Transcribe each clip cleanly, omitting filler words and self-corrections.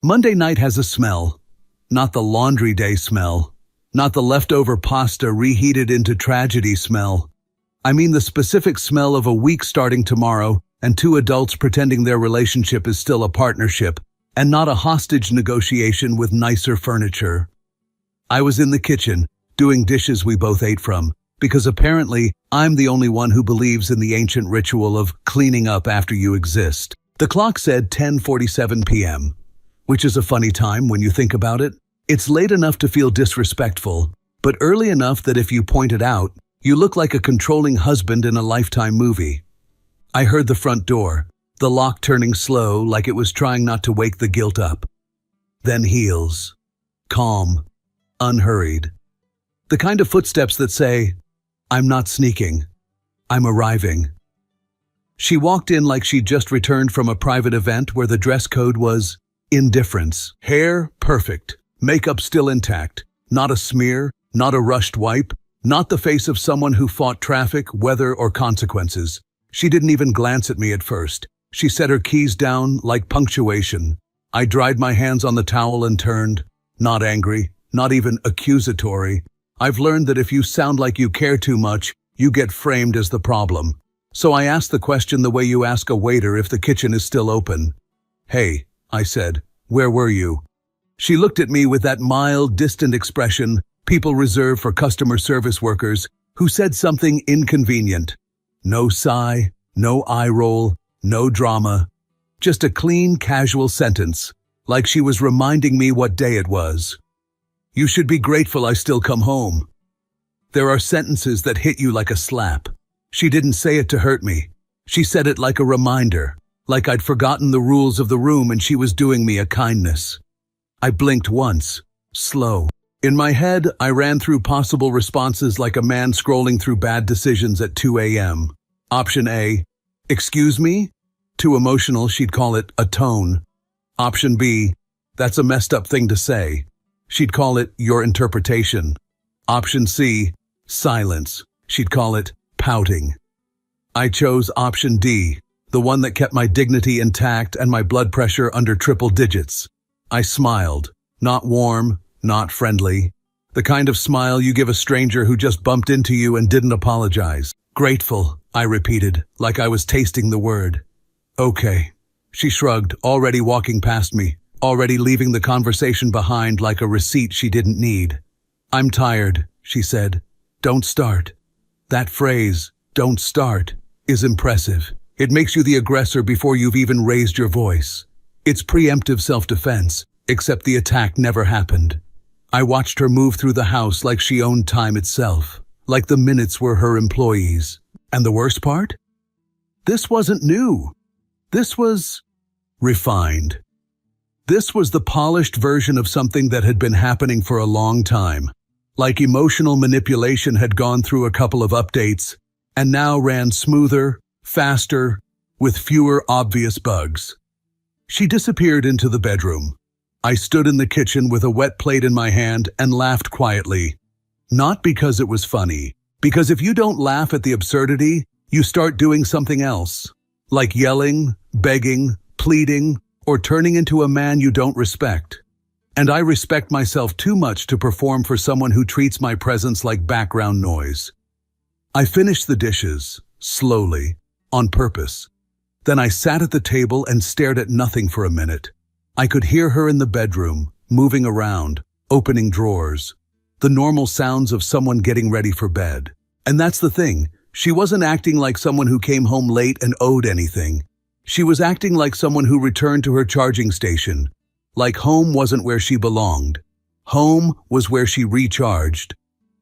Monday night has a smell. Not the laundry day smell. Not the leftover pasta reheated into tragedy smell. I mean the specific smell of a week starting tomorrow and two adults pretending their relationship is still a partnership and not a hostage negotiation with nicer furniture. I was in the kitchen, doing dishes we both ate from, because apparently I'm the only one who believes in the ancient ritual of cleaning up after you exist. The clock said 10:47 p.m., which is a funny time when you think about it. It's late enough to feel disrespectful, but early enough that if you point it out, you look like a controlling husband in a Lifetime movie. I heard the front door, the lock turning slow like it was trying not to wake the guilt up. Then heels. Calm. Unhurried. The kind of footsteps that say, "I'm not sneaking. I'm arriving." She walked in like she'd just returned from a private event where the dress code was indifference. Hair, perfect. Makeup still intact. Not a smear, not a rushed wipe, not the face of someone who fought traffic, weather, or consequences. She didn't even glance at me at first. She set her keys down like punctuation. I dried my hands on the towel and turned. Not angry, not even accusatory. I've learned that if you sound like you care too much, you get framed as the problem. So I asked the question the way you ask a waiter if the kitchen is still open. "Hey," I said, "where were you?" She looked at me with that mild, distant expression people reserve for customer service workers who said something inconvenient. No sigh, no eye roll, no drama. Just a clean, casual sentence, like she was reminding me what day it was. "You should be grateful I still come home." There are sentences that hit you like a slap. She didn't say it to hurt me. She said it like a reminder, like I'd forgotten the rules of the room and she was doing me a kindness. I blinked once, slow. In my head, I ran through possible responses like a man scrolling through bad decisions at 2 a.m. Option A, "Excuse me?" Too emotional, she'd call it a tone. Option B, "That's a messed up thing to say." She'd call it your interpretation. Option C, "Silence." She'd call it pouting. I chose option D, the one that kept my dignity intact and my blood pressure under triple digits. I smiled, not warm, not friendly. The kind of smile you give a stranger who just bumped into you and didn't apologize. "Grateful," I repeated, like I was tasting the word. "Okay." She shrugged, already walking past me, already leaving the conversation behind like a receipt she didn't need. "I'm tired," she said. "Don't start." That phrase, "don't start," is impressive. It makes you the aggressor before you've even raised your voice. It's preemptive self-defense, except the attack never happened. I watched her move through the house like she owned time itself, like the minutes were her employees. And the worst part? This wasn't new. This was refined. This was the polished version of something that had been happening for a long time. Like emotional manipulation had gone through a couple of updates, and now ran smoother, faster, with fewer obvious bugs. She disappeared into the bedroom. I stood in the kitchen with a wet plate in my hand and laughed quietly. Not because it was funny, because if you don't laugh at the absurdity, you start doing something else, like yelling, begging, pleading, or turning into a man you don't respect. And I respect myself too much to perform for someone who treats my presence like background noise. I finished the dishes, slowly, on purpose. Then I sat at the table and stared at nothing for a minute. I could hear her in the bedroom, moving around, opening drawers. The normal sounds of someone getting ready for bed. And that's the thing, she wasn't acting like someone who came home late and owed anything. She was acting like someone who returned to her charging station. Like home wasn't where she belonged. Home was where she recharged.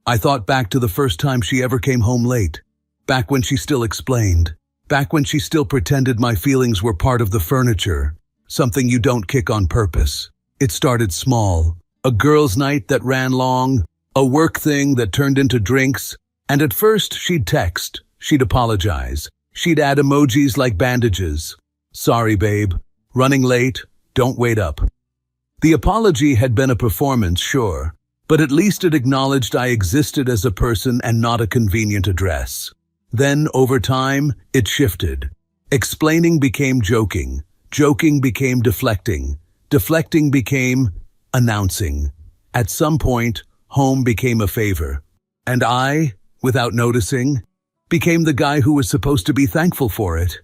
I thought back to the first time she ever came home late. Back when she still explained. Back when she still pretended my feelings were part of the furniture. Something you don't kick on purpose. It started small. A girls' night that ran long. A work thing that turned into drinks. And at first, she'd text. She'd apologize. She'd add emojis like bandages. "Sorry, babe. Running late. Don't wait up." The apology had been a performance, sure. But at least it acknowledged I existed as a person and not a convenient address. Then, over time, it shifted. Explaining became joking. Joking became deflecting. Deflecting became announcing. At some point, home became a favor. And I, without noticing, became the guy who was supposed to be thankful for it.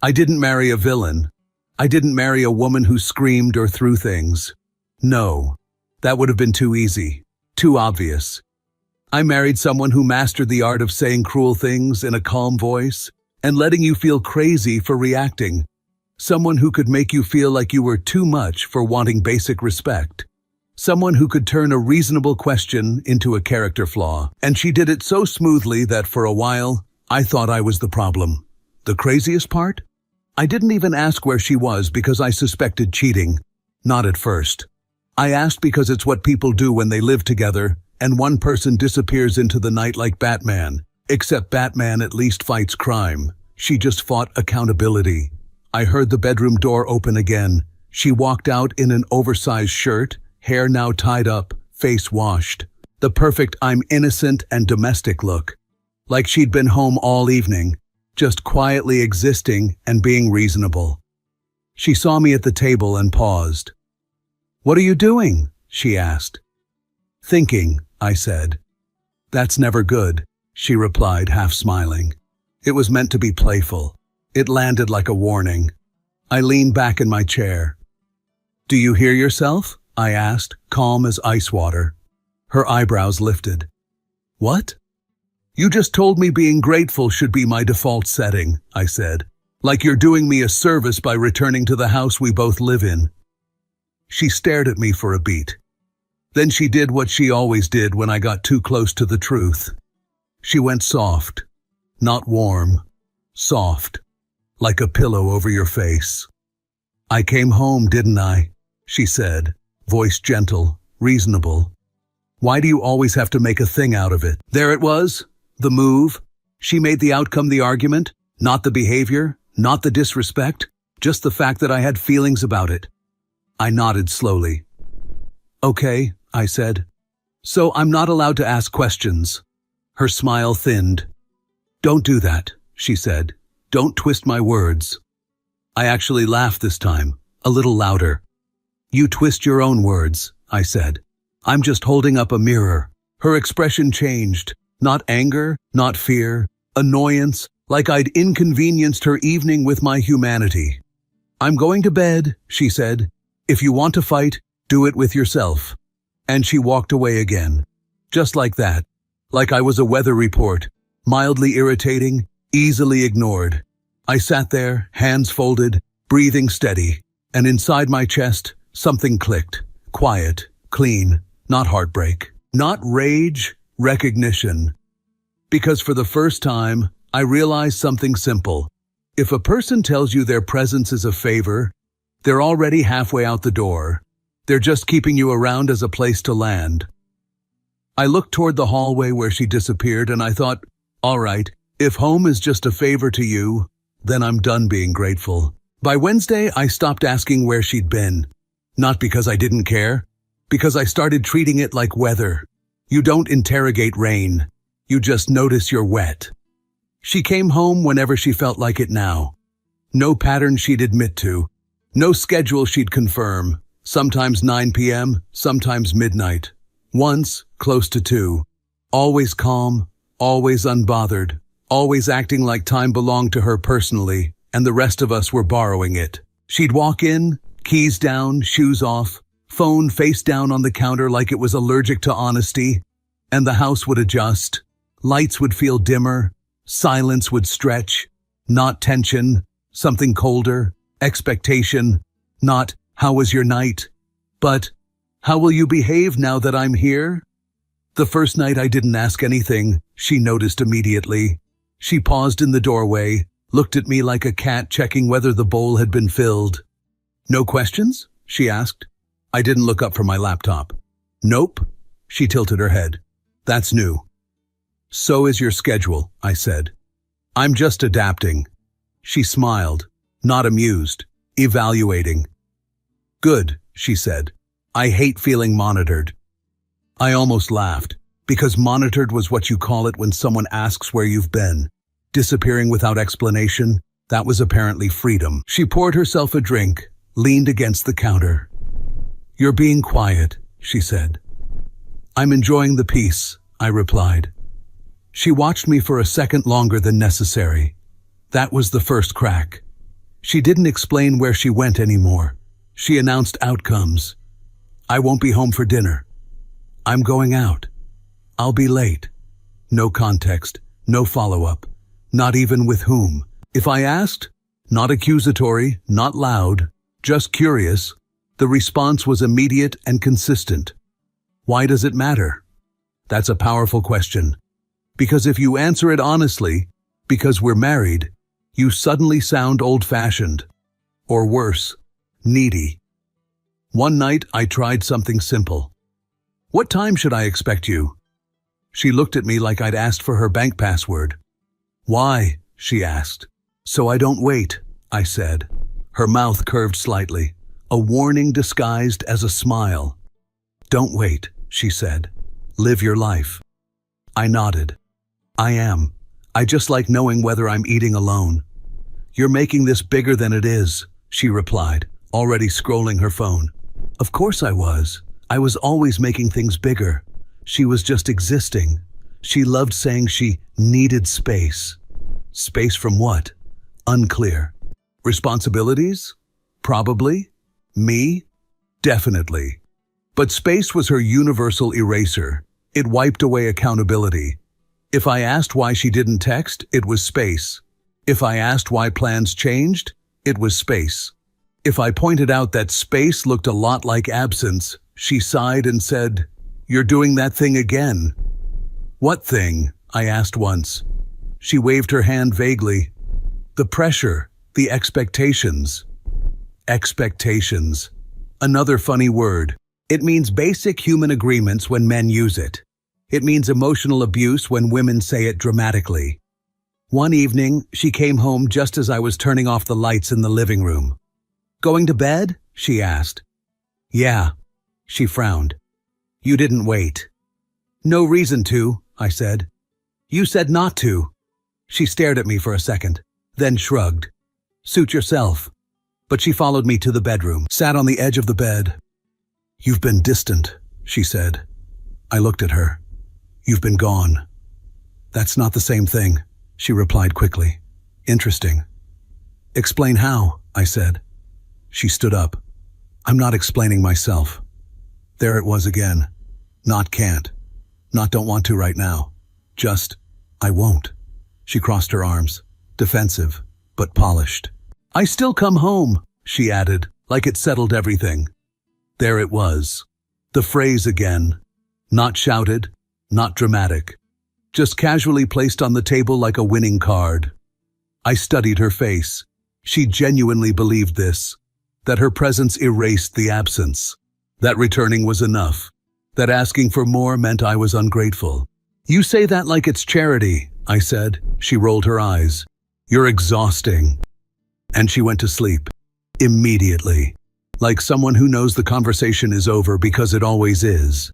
I didn't marry a villain. I didn't marry a woman who screamed or threw things. No, that would have been too easy, too obvious. I married someone who mastered the art of saying cruel things in a calm voice and letting you feel crazy for reacting. Someone who could make you feel like you were too much for wanting basic respect. Someone who could turn a reasonable question into a character flaw. And she did it so smoothly that for a while, I thought I was the problem. The craziest part? I didn't even ask where she was because I suspected cheating. Not at first. I asked because it's what people do when they live together and one person disappears into the night like Batman. Except Batman at least fights crime. She just fought accountability. I heard the bedroom door open again. She walked out in an oversized shirt, hair now tied up, face washed. The perfect I'm innocent and domestic look. Like she'd been home all evening, just quietly existing and being reasonable. She saw me at the table and paused. "What are you doing?" she asked. "Thinking," I said. "That's never good," she replied, half smiling. It was meant to be playful. It landed like a warning. I leaned back in my chair. "Do you hear yourself?" I asked, calm as ice water. Her eyebrows lifted. "What?" "You just told me being grateful should be my default setting," I said. "Like you're doing me a service by returning to the house we both live in." She stared at me for a beat. Then she did what she always did when I got too close to the truth. She went soft. Not warm. Soft. Like a pillow over your face. "I came home, didn't I?" she said, voice gentle, reasonable. "Why do you always have to make a thing out of it?" There it was, the move. She made the outcome the argument, not the behavior, not the disrespect, just the fact that I had feelings about it. I nodded slowly. "Okay," I said. "So I'm not allowed to ask questions." Her smile thinned. "Don't do that," she said. "Don't twist my words." I actually laughed this time, a little louder. "You twist your own words," I said. "I'm just holding up a mirror." Her expression changed. Not anger, not fear, annoyance, like I'd inconvenienced her evening with my humanity. "I'm going to bed," she said. "If you want to fight, do it with yourself." And she walked away again. Just like that. Like I was a weather report, mildly irritating, easily ignored. I sat there, hands folded, breathing steady, and inside my chest, something clicked. Quiet, clean, not heartbreak, not rage, recognition. Because for the first time, I realized something simple. If a person tells you their presence is a favor, they're already halfway out the door. They're just keeping you around as a place to land. I looked toward the hallway where she disappeared and I thought, all right, if home is just a favor to you, then I'm done being grateful. By Wednesday, I stopped asking where she'd been. Not because I didn't care, because I started treating it like weather. You don't interrogate rain. You just notice you're wet. She came home whenever she felt like it now. No pattern she'd admit to. No schedule she'd confirm. Sometimes 9 p.m., sometimes midnight. Once, close to 2. Always calm, always unbothered, always acting like time belonged to her personally, and the rest of us were borrowing it. She'd walk in, keys down, shoes off, phone face down on the counter like it was allergic to honesty, and the house would adjust. Lights would feel dimmer, silence would stretch, not tension, something colder, expectation, not, how was your night? But, how will you behave now that I'm here? The first night I didn't ask anything, she noticed immediately. She paused in the doorway, looked at me like a cat checking whether the bowl had been filled. No questions? She asked. I didn't look up from my laptop. Nope. She tilted her head. That's new. So is your schedule, I said. I'm just adapting. She smiled, not amused, evaluating. Good, she said. I hate feeling monitored. I almost laughed, because monitored was what you call it when someone asks where you've been. Disappearing without explanation, that was apparently freedom. She poured herself a drink, leaned against the counter. You're being quiet, she said. I'm enjoying the peace, I replied. She watched me for a second longer than necessary. That was the first crack. She didn't explain where she went anymore. She announced outcomes. I won't be home for dinner. I'm going out. I'll be late. No context, no follow-up, not even with whom. If I asked, not accusatory, not loud, just curious, the response was immediate and consistent. Why does it matter? That's a powerful question. Because if you answer it honestly, because we're married, you suddenly sound old-fashioned. Or worse, needy. One night, I tried something simple. What time should I expect you? She looked at me like I'd asked for her bank password. Why? She asked. So I don't wait, I said. Her mouth curved slightly, a warning disguised as a smile. Don't wait, she said. Live your life. I nodded. I am. I just like knowing whether I'm eating alone. You're making this bigger than it is, she replied, already scrolling her phone. Of course I was. I was always making things bigger. She was just existing. She loved saying she needed space. Space from what? Unclear. Responsibilities? Probably. Me? Definitely. But space was her universal eraser. It wiped away accountability. If I asked why she didn't text, it was space. If I asked why plans changed, it was space. If I pointed out that space looked a lot like absence, she sighed and said, You're doing that thing again. What thing? I asked once. She waved her hand vaguely. The pressure, the expectations. Expectations. Another funny word. It means basic human agreements when men use it. It means emotional abuse when women say it dramatically. One evening, she came home just as I was turning off the lights in the living room. Going to bed? She asked. Yeah. She frowned. You didn't wait. No reason to, I said. You said not to. She stared at me for a second, then shrugged. Suit yourself. But she followed me to the bedroom, sat on the edge of the bed. You've been distant, she said. I looked at her. You've been gone. That's not the same thing, she replied quickly. Interesting. Explain how, I said. She stood up. I'm not explaining myself. There it was again. Not can't. Not don't want to right now. Just, I won't. She crossed her arms, defensive, but polished. I still come home, she added, like it settled everything. There it was. The phrase again. Not shouted, not dramatic. Just casually placed on the table like a winning card. I studied her face. She genuinely believed this. That her presence erased the absence. That returning was enough. That asking for more meant I was ungrateful. You say that like it's charity, I said. She rolled her eyes. You're exhausting. And she went to sleep. Immediately. Like someone who knows the conversation is over because it always is.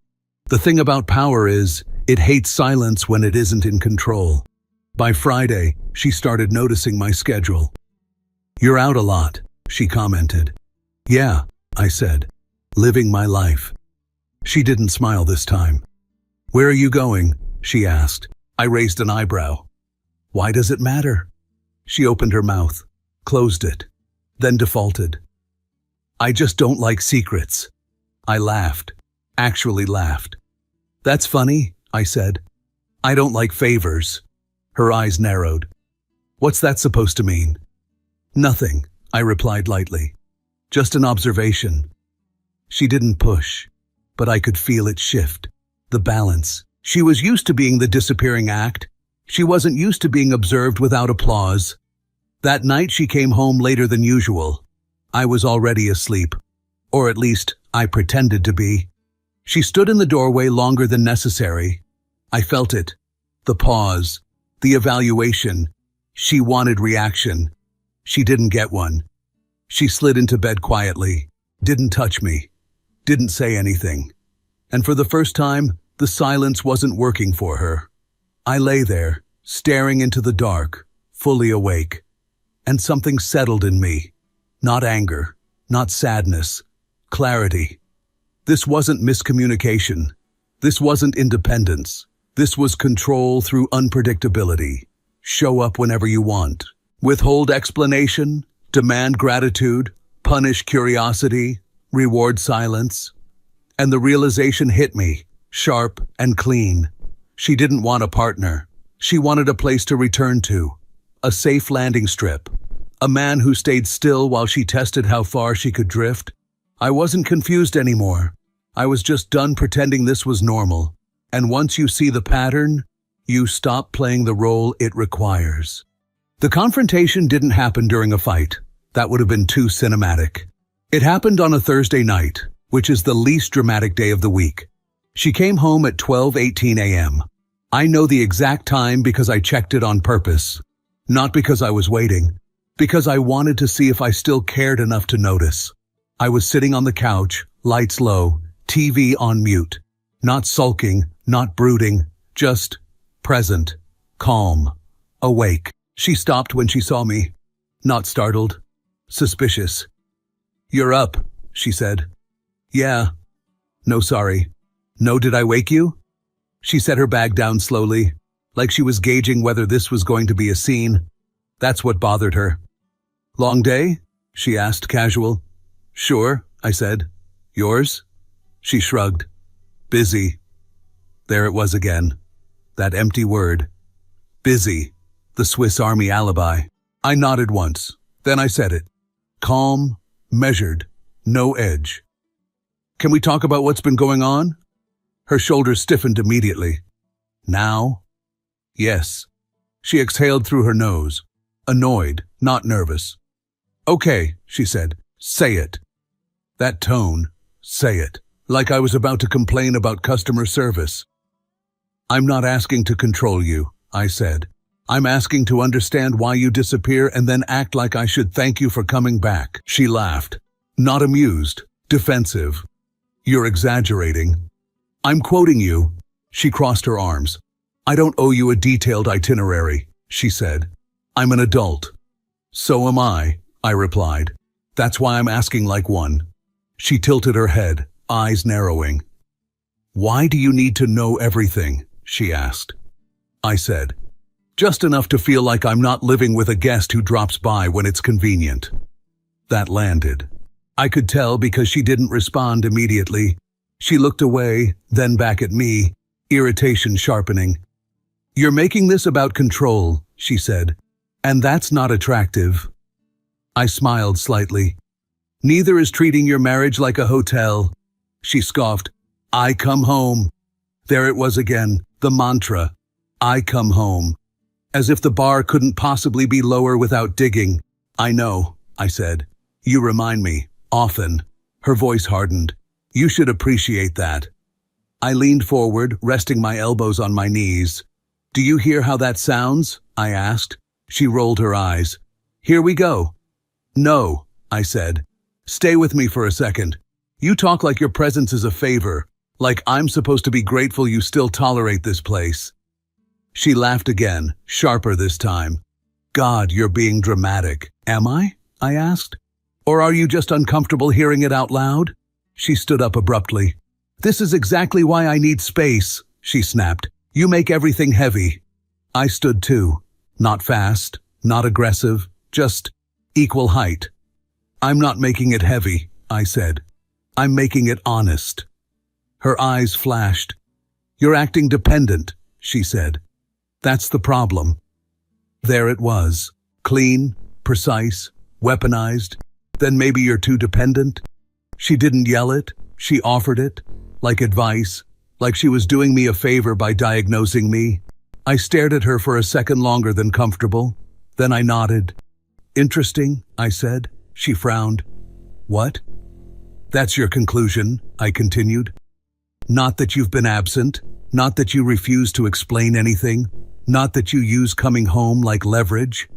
The thing about power is, it hates silence when it isn't in control. By Friday, she started noticing my schedule. You're out a lot, she commented. Yeah, I said. Living my life. She didn't smile this time. Where are you going? She asked. I raised an eyebrow. Why does it matter? She opened her mouth, closed it, then defaulted. I just don't like secrets. I laughed. Actually laughed. That's funny, I said. I don't like favors. Her eyes narrowed. What's that supposed to mean? Nothing, I replied lightly. Just an observation. She didn't push, but I could feel it shift. The balance. She was used to being the disappearing act. She wasn't used to being observed without applause. That night she came home later than usual. I was already asleep. Or at least, I pretended to be. She stood in the doorway longer than necessary. I felt it. The pause. The evaluation. She wanted reaction. She didn't get one. She slid into bed quietly. Didn't touch me. Didn't say anything. And for the first time, the silence wasn't working for her. I lay there, staring into the dark, fully awake. And something settled in me. Not anger, not sadness, clarity. This wasn't miscommunication. This wasn't independence. This was control through unpredictability. Show up whenever you want. Withhold explanation, demand gratitude, punish curiosity, reward silence. And the realization hit me, sharp and clean. She didn't want a partner. She wanted a place to return to. A safe landing strip. A man who stayed still while she tested how far she could drift. I wasn't confused anymore. I was just done pretending this was normal. And once you see the pattern, you stop playing the role it requires. The confrontation didn't happen during a fight. That would have been too cinematic. It happened on a Thursday night, which is the least dramatic day of the week. She came home at 12:18 a.m. I know the exact time because I checked it on purpose. Not because I was waiting, because I wanted to see if I still cared enough to notice. I was sitting on the couch, lights low, TV on mute. Not sulking, not brooding, just present, calm, awake. She stopped when she saw me. Not startled, suspicious. "You're up," she said. "Yeah." "No, sorry." "No, did I wake you?" She set her bag down slowly, like she was gauging whether this was going to be a scene. That's what bothered her. "Long day?" she asked, casual. "Sure," I said. "Yours?" She shrugged. "Busy." There it was again. That empty word. Busy. The Swiss Army alibi. I nodded once. Then I said it. Calm, measured, no edge. "Can we talk about what's been going on?" Her shoulders stiffened immediately. "Now?" "Yes." She exhaled through her nose. Annoyed, not nervous. "Okay," she said. "Say it." That tone. Say it. Like I was about to complain about customer service. "I'm not asking to control you," I said. "I'm asking to understand why you disappear and then act like I should thank you for coming back." She laughed. Not amused, defensive. "You're exaggerating." "I'm quoting you." She crossed her arms. "I don't owe you a detailed itinerary," she said. "I'm an adult." "So am I replied. "That's why I'm asking like one." She tilted her head, eyes narrowing. "Why do you need to know everything?" she asked. I said, "Just enough to feel like I'm not living with a guest who drops by when it's convenient." That landed. I could tell because she didn't respond immediately. She looked away, then back at me, irritation sharpening. "You're making this about control," she said, "and that's not attractive." I smiled slightly. "Neither is treating your marriage like a hotel." She scoffed. "I come home." There it was again, the mantra. I come home. As if the bar couldn't possibly be lower without digging. "I know," I said. "You remind me, often." Her voice hardened. "You should appreciate that." I leaned forward, resting my elbows on my knees. "Do you hear how that sounds?" I asked. She rolled her eyes. "Here we go." "No," I said. "Stay with me for a second. You talk like your presence is a favor, like I'm supposed to be grateful you still tolerate this place." She laughed again, sharper this time. "God, you're being dramatic." "Am I?" I asked. "Or are you just uncomfortable hearing it out loud?" She stood up abruptly. "This is exactly why I need space," she snapped. "You make everything heavy." I stood too. Not fast, not aggressive, just equal height. "I'm not making it heavy," I said. "I'm making it honest." Her eyes flashed. "You're acting dependent," she said. "That's the problem." There it was. Clean, precise, weaponized. "Then maybe you're too dependent?" She didn't yell it. She offered it. Like advice. Like she was doing me a favor by diagnosing me. I stared at her for a second longer than comfortable. Then I nodded. "Interesting," I said. She frowned. "What?" "That's your conclusion," I continued. "Not that you've been absent. Not that you refuse to explain anything. Not that you use coming home like leverage."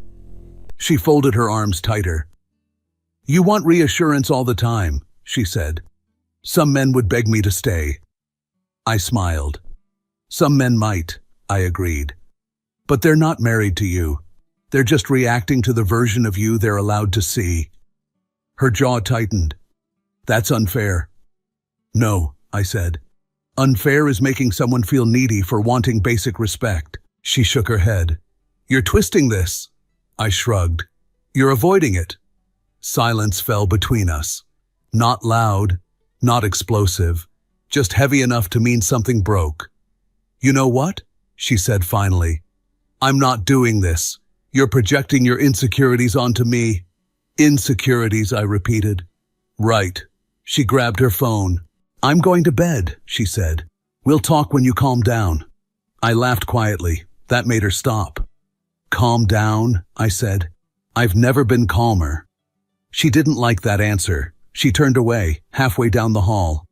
She folded her arms tighter. "You want reassurance all the time," she said. "Some men would beg me to stay." I smiled. "Some men might," I agreed. "But they're not married to you. They're just reacting to the version of you they're allowed to see." Her jaw tightened. "That's unfair." No, I said. Unfair is making someone feel needy for wanting basic respect. She shook her head. You're twisting this. I shrugged. You're avoiding it. Silence fell between us. Not loud, not explosive, just heavy enough to mean something broke. You know what? She said finally. I'm not doing this. You're projecting your insecurities onto me. Insecurities, I repeated. Right. She grabbed her phone. I'm going to bed, she said. We'll talk when you calm down. I laughed quietly. That made her stop. Calm down, I said. I've never been calmer. She didn't like that answer. She turned away, halfway down the hall.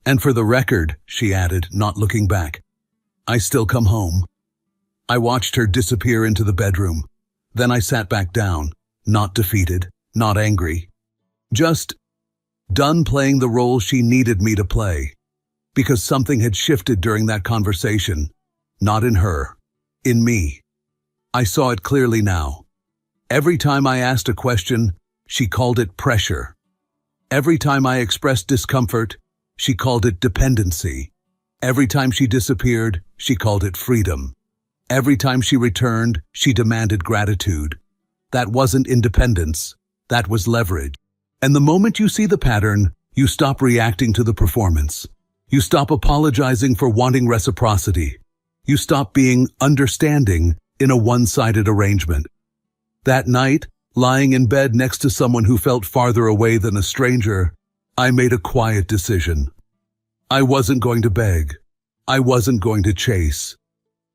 And for the record, she added, not looking back, I still come home. I watched her disappear into the bedroom. Then I sat back down, not defeated, not angry. Just done playing the role she needed me to play. Because something had shifted during that conversation. Not in her, in me. I saw it clearly now. Every time I asked a question, she called it pressure. Every time I expressed discomfort, she called it dependency. Every time she disappeared, she called it freedom. Every time she returned, she demanded gratitude. That wasn't independence. That was leverage. And the moment you see the pattern, you stop reacting to the performance. You stop apologizing for wanting reciprocity. You stop being understanding in a one-sided arrangement. That night, lying in bed next to someone who felt farther away than a stranger, I made a quiet decision. I wasn't going to beg. I wasn't going to chase.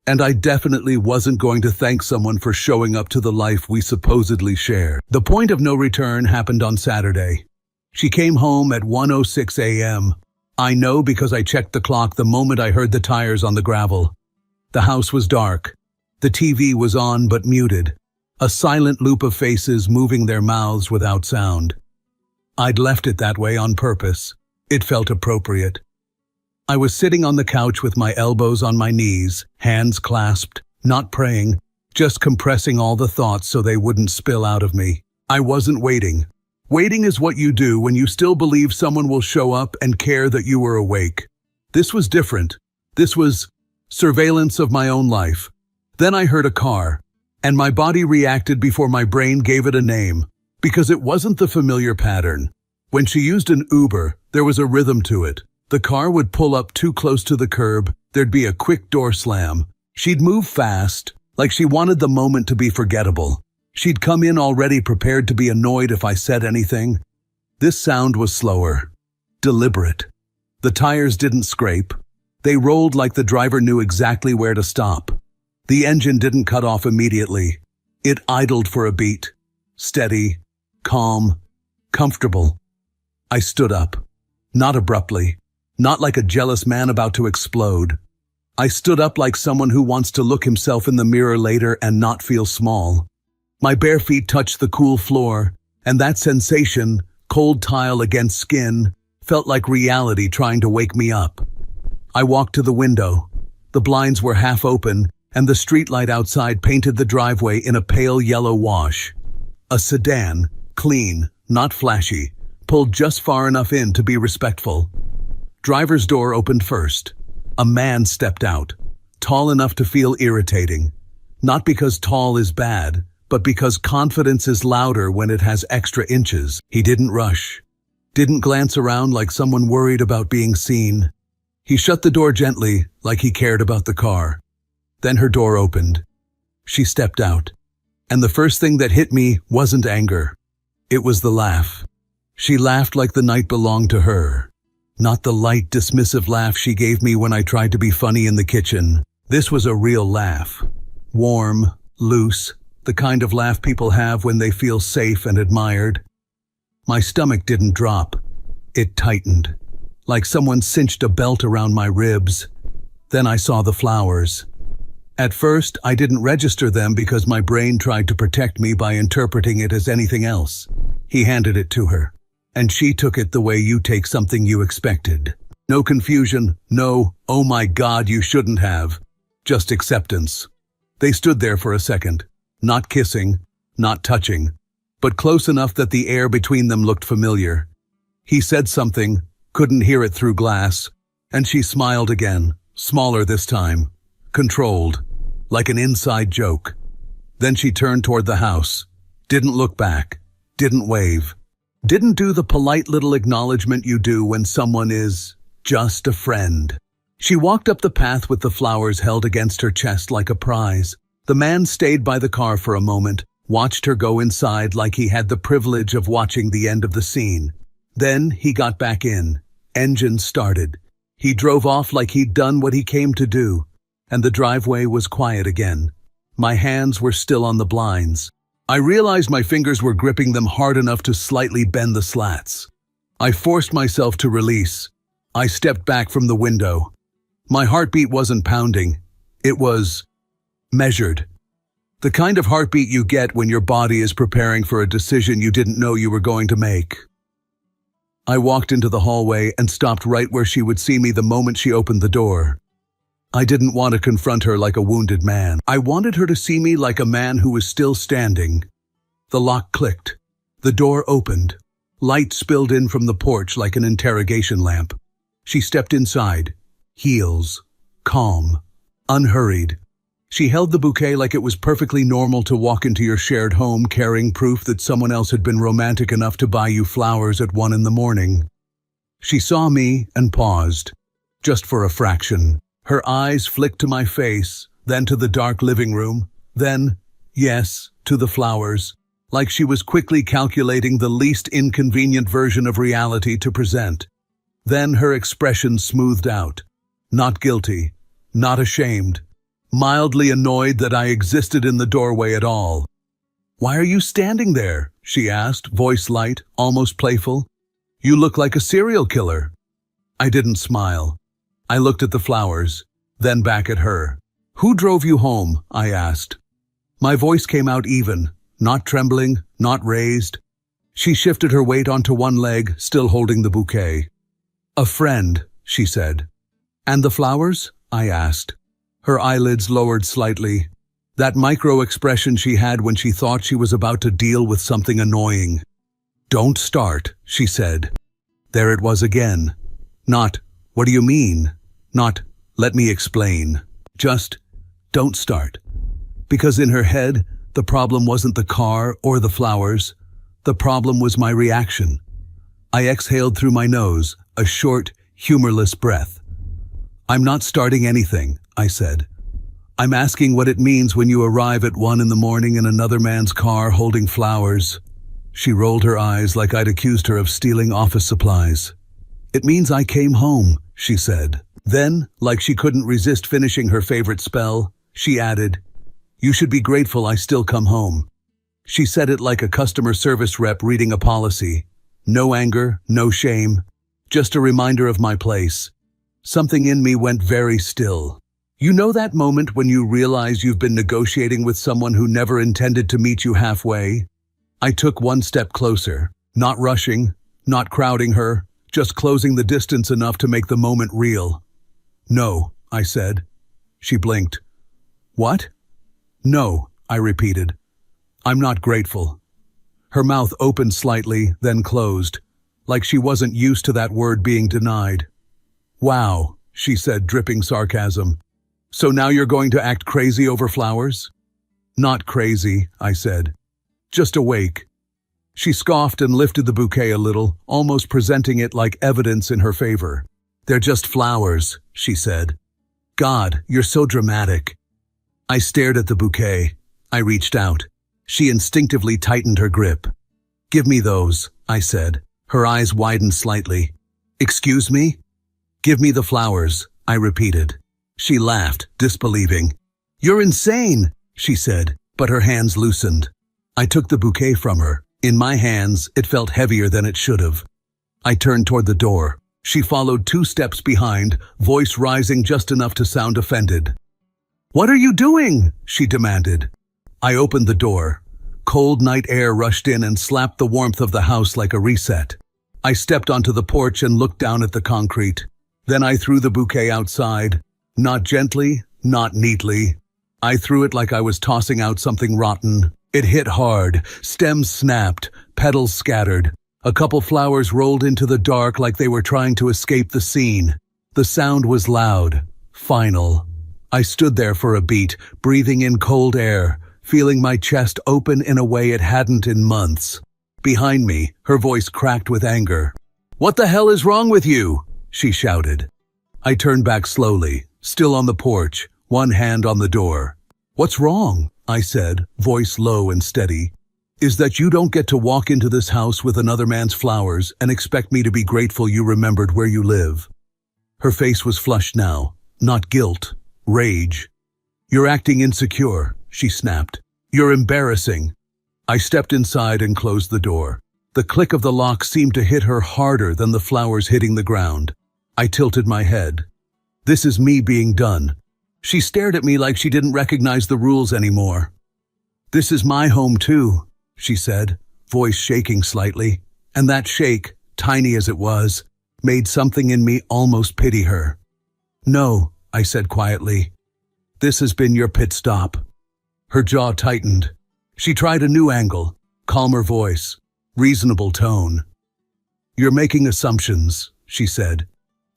And I definitely wasn't going to thank someone for showing up to the life we supposedly shared. The point of no return happened on Saturday. She came home at 1:06 a.m. I know because I checked the clock the moment I heard the tires on the gravel. The house was dark. The TV was on but muted. A silent loop of faces moving their mouths without sound. I'd left it that way on purpose. It felt appropriate. I was sitting on the couch with my elbows on my knees, hands clasped, not praying, just compressing all the thoughts so they wouldn't spill out of me. I wasn't waiting. Waiting is what you do when you still believe someone will show up and care that you were awake. This was different. This was surveillance of my own life. Then I heard a car, and my body reacted before my brain gave it a name, because it wasn't the familiar pattern. When she used an Uber, there was a rhythm to it. The car would pull up too close to the curb, there'd be a quick door slam. She'd move fast, like she wanted the moment to be forgettable. She'd come in already prepared to be annoyed if I said anything. This sound was slower, deliberate. The tires didn't scrape. They rolled like the driver knew exactly where to stop. The engine didn't cut off immediately. It idled for a beat. Steady, calm, comfortable. I stood up. Not abruptly. Not like a jealous man about to explode. I stood up like someone who wants to look himself in the mirror later and not feel small. My bare feet touched the cool floor, and that sensation, cold tile against skin, felt like reality trying to wake me up. I walked to the window. The blinds were half open, and the streetlight outside painted the driveway in a pale yellow wash. A sedan, clean, not flashy, pulled just far enough in to be respectful. Driver's door opened first. A man stepped out, tall enough to feel irritating. Not because tall is bad, but because confidence is louder when it has extra inches. He didn't rush. Didn't glance around like someone worried about being seen. He shut the door gently, like he cared about the car. Then her door opened. She stepped out. And the first thing that hit me wasn't anger. It was the laugh. She laughed like the night belonged to her. Not the light, dismissive laugh she gave me when I tried to be funny in the kitchen. This was a real laugh. Warm, loose, the kind of laugh people have when they feel safe and admired. My stomach didn't drop. It tightened, like someone cinched a belt around my ribs. Then I saw the flowers. At first, I didn't register them because my brain tried to protect me by interpreting it as anything else. He handed it to her. And she took it the way you take something you expected. No confusion, no, oh my God, you shouldn't have. Just acceptance. They stood there for a second, not kissing, not touching, but close enough that the air between them looked familiar. He said something, couldn't hear it through glass, and she smiled again, smaller this time, controlled, like an inside joke. Then she turned toward the house, didn't look back, didn't wave, didn't do the polite little acknowledgement you do when someone is just a friend. She walked up the path with the flowers held against her chest like a prize. The man stayed by the car for a moment, watched her go inside like he had the privilege of watching the end of the scene. Then he got back in. Engine started. He drove off like he'd done what he came to do, and the driveway was quiet again. My hands were still on the blinds. I realized my fingers were gripping them hard enough to slightly bend the slats. I forced myself to release. I stepped back from the window. My heartbeat wasn't pounding. It was measured. The kind of heartbeat you get when your body is preparing for a decision you didn't know you were going to make. I walked into the hallway and stopped right where she would see me the moment she opened the door. I didn't want to confront her like a wounded man. I wanted her to see me like a man who was still standing. The lock clicked. The door opened. Light spilled in from the porch like an interrogation lamp. She stepped inside. Heels. Calm. Unhurried. She held the bouquet like it was perfectly normal to walk into your shared home carrying proof that someone else had been romantic enough to buy you flowers at 1 a.m. She saw me and paused, just for a fraction. Her eyes flicked to my face, then to the dark living room, then, yes, to the flowers, like she was quickly calculating the least inconvenient version of reality to present. Then her expression smoothed out. Not guilty, not ashamed. Mildly annoyed that I existed in the doorway at all. "Why are you standing there?" she asked, voice light, almost playful. "You look like a serial killer." I didn't smile. I looked at the flowers, then back at her. "Who drove you home?" I asked. My voice came out even, not trembling, not raised. She shifted her weight onto one leg, still holding the bouquet. "A friend," she said. "And the flowers?" I asked. Her eyelids lowered slightly. That micro-expression she had when she thought she was about to deal with something annoying. "Don't start," she said. There it was again. Not, "What do you mean?" Not, "Let me explain." Just, "Don't start." Because in her head, the problem wasn't the car or the flowers. The problem was my reaction. I exhaled through my nose, a short, humorless breath. "I'm not starting anything," I said. "I'm asking what it means when you arrive at 1 a.m. in another man's car holding flowers." She rolled her eyes like I'd accused her of stealing office supplies. "It means I came home," she said. Then, like she couldn't resist finishing her favorite spell, she added, "You should be grateful I still come home." She said it like a customer service rep reading a policy. No anger, no shame, just a reminder of my place. Something in me went very still. You know that moment when you realize you've been negotiating with someone who never intended to meet you halfway? I took one step closer, not rushing, not crowding her, just closing the distance enough to make the moment real. "No," I said. She blinked. "What?" "No," I repeated. "I'm not grateful." Her mouth opened slightly, then closed, like she wasn't used to that word being denied. "Wow," she said, dripping sarcasm. "So now you're going to act crazy over flowers?" "Not crazy," I said. "Just awake." She scoffed and lifted the bouquet a little, almost presenting it like evidence in her favor. "They're just flowers," she said. "God, you're so dramatic." I stared at the bouquet. I reached out. She instinctively tightened her grip. "Give me those," I said. Her eyes widened slightly. "Excuse me?" "Give me the flowers," I repeated. She laughed, disbelieving. "You're insane," she said, but her hands loosened. I took the bouquet from her. In my hands, it felt heavier than it should have. I turned toward the door. She followed 2 steps behind, voice rising just enough to sound offended. "What are you doing?" she demanded. I opened the door. Cold night air rushed in and slapped the warmth of the house like a reset. I stepped onto the porch and looked down at the concrete. Then I threw the bouquet outside. Not gently, not neatly. I threw it like I was tossing out something rotten. It hit hard. Stems snapped, petals scattered. A couple flowers rolled into the dark like they were trying to escape the scene. The sound was loud, final. I stood there for a beat, breathing in cold air, feeling my chest open in a way it hadn't in months. Behind me, her voice cracked with anger. "What the hell is wrong with you?" she shouted. I turned back slowly, still on the porch, one hand on the door. "What's wrong?" I said, voice low and steady. "Is that you don't get to walk into this house with another man's flowers and expect me to be grateful you remembered where you live." Her face was flushed now, not guilt, rage. "You're acting insecure," she snapped. "You're embarrassing." I stepped inside and closed the door. The click of the lock seemed to hit her harder than the flowers hitting the ground. I tilted my head. "This is me being done." She stared at me like she didn't recognize the rules anymore. "This is my home too," she said, voice shaking slightly. And that shake, tiny as it was, made something in me almost pity her. "No," I said quietly. "This has been your pit stop." Her jaw tightened. She tried a new angle, calmer voice, reasonable tone. "You're making assumptions," she said.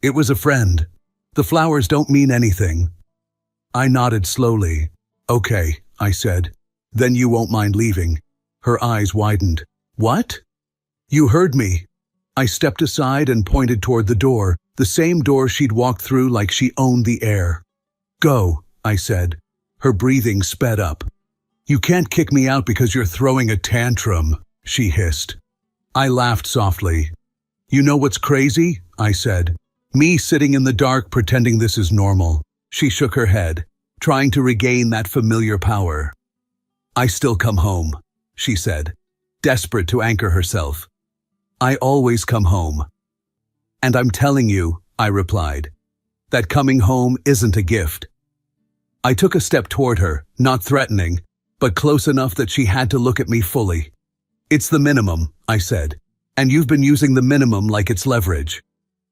"It was a friend. The flowers don't mean anything." I nodded slowly. "Okay," I said. "Then you won't mind leaving." Her eyes widened. "What?" "You heard me." I stepped aside and pointed toward the door, the same door she'd walked through like she owned the air. "Go," I said. Her breathing sped up. "You can't kick me out because you're throwing a tantrum," she hissed. I laughed softly. "You know what's crazy?" I said. "Me sitting in the dark pretending this is normal." She shook her head, trying to regain that familiar power. "I still come home," she said, desperate to anchor herself. "I always come home." "And I'm telling you," I replied, "that coming home isn't a gift." I took a step toward her, not threatening, but close enough that she had to look at me fully. "It's the minimum," I said, "and you've been using the minimum like it's leverage."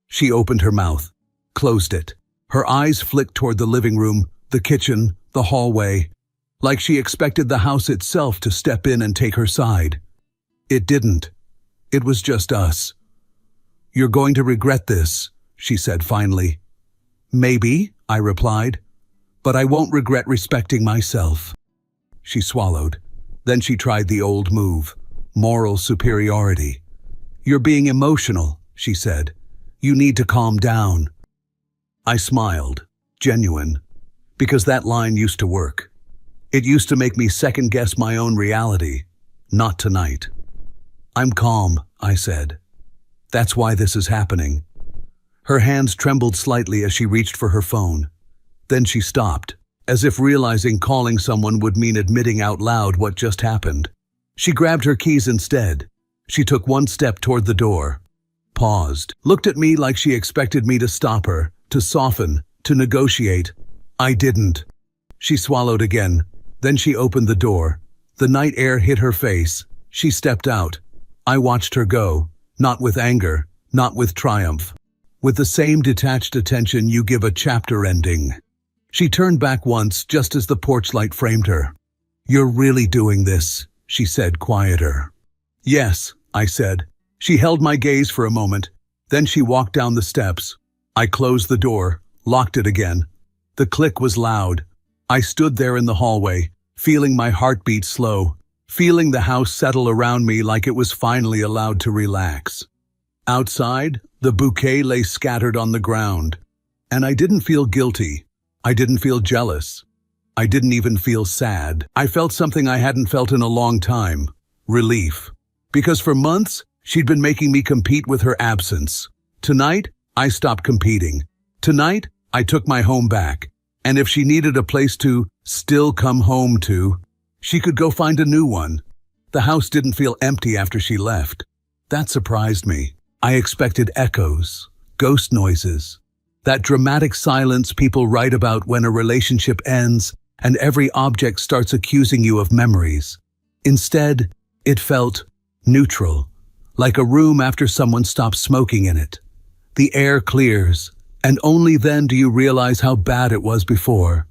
She opened her mouth, closed it. Her eyes flicked toward the living room, the kitchen, the hallway, like she expected the house itself to step in and take her side. It didn't. It was just us. "You're going to regret this," she said finally. "Maybe," I replied, "but I won't regret respecting myself." She swallowed. Then she tried the old move, moral superiority. "You're being emotional," she said. "You need to calm down." I smiled, genuine, because that line used to work. It used to make me second-guess my own reality. Not tonight. "I'm calm," I said. "That's why this is happening." Her hands trembled slightly as she reached for her phone. Then she stopped, as if realizing calling someone would mean admitting out loud what just happened. She grabbed her keys instead. She took one step toward the door, paused, looked at me like she expected me to stop her, to soften, to negotiate. I didn't. She swallowed again. Then she opened the door. The night air hit her face. She stepped out. I watched her go, not with anger, not with triumph, with the same detached attention you give a chapter ending. She turned back once, just as the porch light framed her. "You're really doing this," she said, quieter. "Yes," I said. She held my gaze for a moment. Then she walked down the steps. I closed the door, locked it again. The click was loud. I stood there in the hallway, feeling my heartbeat slow, feeling the house settle around me like it was finally allowed to relax. Outside, the bouquet lay scattered on the ground, and I didn't feel guilty. I didn't feel jealous. I didn't even feel sad. I felt something I hadn't felt in a long time, relief. Because for months, she'd been making me compete with her absence. Tonight, I stopped competing. Tonight, I took my home back. And if she needed a place to still come home to, she could go find a new one. The house didn't feel empty after she left. That surprised me. I expected echoes, ghost noises, that dramatic silence people write about when a relationship ends and every object starts accusing you of memories. Instead, it felt neutral, like a room after someone stops smoking in it. The air clears, and only then do you realize how bad it was before.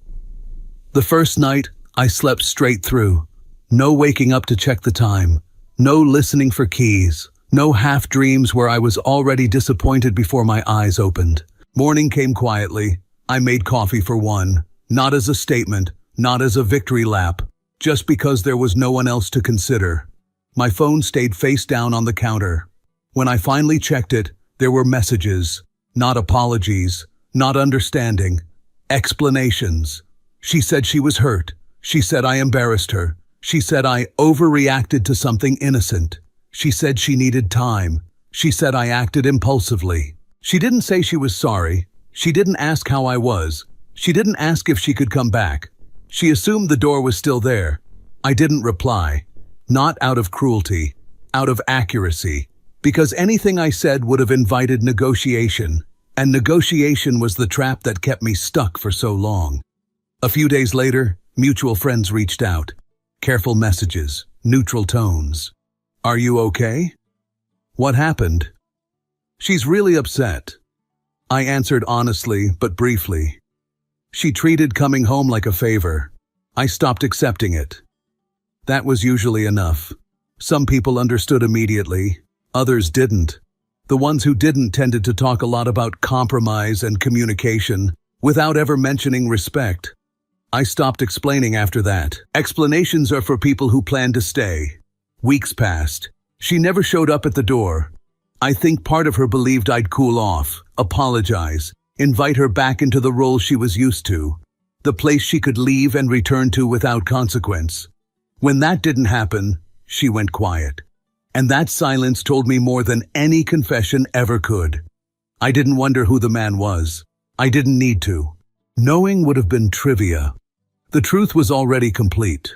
The first night, I slept straight through. No waking up to check the time. No listening for keys. No half dreams where I was already disappointed before my eyes opened. Morning came quietly. I made coffee for one, not as a statement, not as a victory lap, just because there was no one else to consider. My phone stayed face down on the counter. When I finally checked it, there were messages, not apologies, not understanding, explanations. She said she was hurt. She said I embarrassed her. She said I overreacted to something innocent. She said she needed time. She said I acted impulsively. She didn't say she was sorry. She didn't ask how I was. She didn't ask if she could come back. She assumed the door was still there. I didn't reply. Not out of cruelty, out of accuracy, because anything I said would have invited negotiation, and negotiation was the trap that kept me stuck for so long. A few days later, mutual friends reached out. Careful messages, neutral tones. Are you okay? What happened? She's really upset. I answered honestly, but briefly. She treated coming home like a favor. I stopped accepting it. That was usually enough. Some people understood immediately, others didn't. The ones who didn't tended to talk a lot about compromise and communication, without ever mentioning respect. I stopped explaining after that. Explanations are for people who plan to stay. Weeks passed. She never showed up at the door. I think part of her believed I'd cool off, apologize, invite her back into the role she was used to, the place she could leave and return to without consequence. When that didn't happen, she went quiet. And that silence told me more than any confession ever could. I didn't wonder who the man was. I didn't need to. Knowing would have been trivia. The truth was already complete.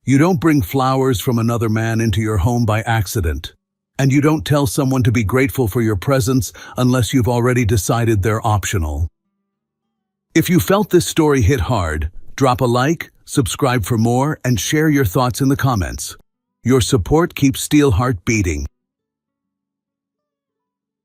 You don't bring flowers from another man into your home by accident. And you don't tell someone to be grateful for your presence unless you've already decided they're optional. If you felt this story hit hard, drop a like, subscribe for more, and share your thoughts in the comments. Your support keeps Steelheart beating.